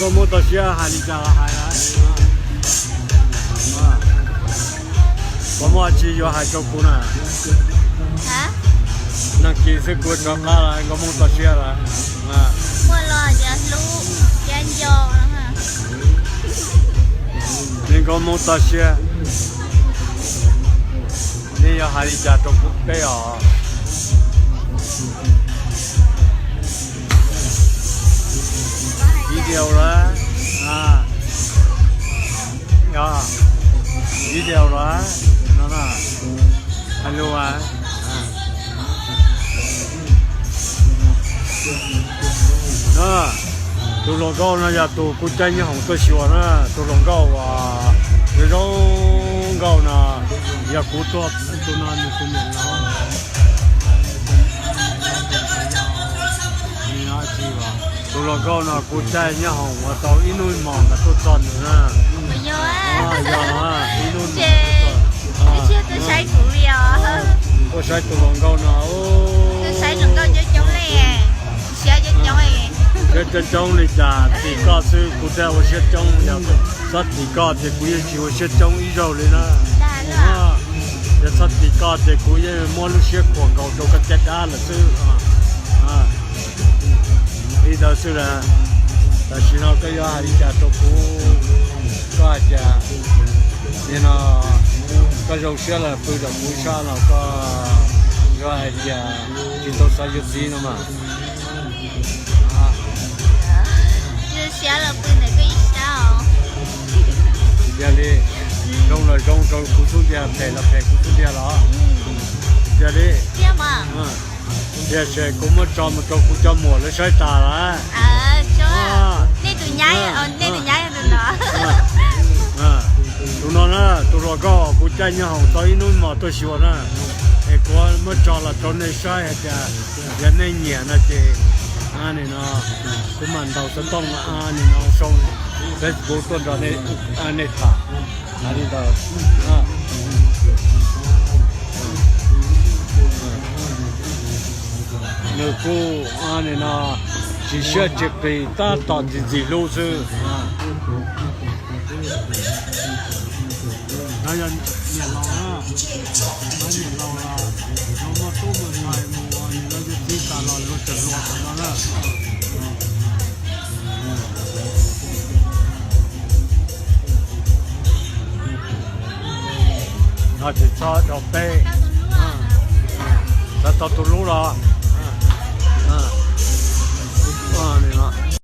个摩托车还你家还来我莫去就还做不呢那其实过着卡了个摩托车了莫了就路烟酒了哈那个摩托车你要还你家做不对啊一条了呀一条了那还有ตัวลงก็น่าจะตัวกุญแจเนี่ยของตัวชัวนะตัวลงก็ว่าเดี๋ยวก็นะอยากกูตัวนั้นมีคนอย่างเรานี่นะจีว่าตัวลงก็นะกุญแจเนี่ยของว่าตัวอินุยมองกับตัวจอนนะไม่เยอะอินุยเจ๊ไม่เชื่อตัวใช้ถุงเดียวตัวใช้ตัวลงก็นะโอ้ตัวใช้ถุงก็เยอะจังเลยเสียเยอะจังเลย这种的家，地高是古代我学种了，说地高的古也是我学种一肉的呢。这说地高的古也莫路学广告都个简单了是一到是了，但是呢个要还家都古个家，你呢个肉学了不的古啥了个还家，就都啥有钱了嘛。写了不那个一笑。这里种了种古树的，赔了赔古树的了。这里。这嘛。这是古么找么找古找么了晒大了。说。那对伢呀，那对伢呀的呢。ตัวนั้นนะตัวก็กูใจเนี่ยของตอนนู้นมาตัวชัวนะไอ้กูมาจอละจนในใช่จะยันในเหนียนะเจนี่นะกูมันเราจะต้องนี่นะส่งเฟซบุ๊กตัวเราในถ่ายนี่เราเนี่ยกูนี่นะที่เชื่อจะไปตัดต่อที่รู้สึก那要年老了，那年老了，要么多么财么，你那就自己干了，就整落什么了。那就差到背，那到路了。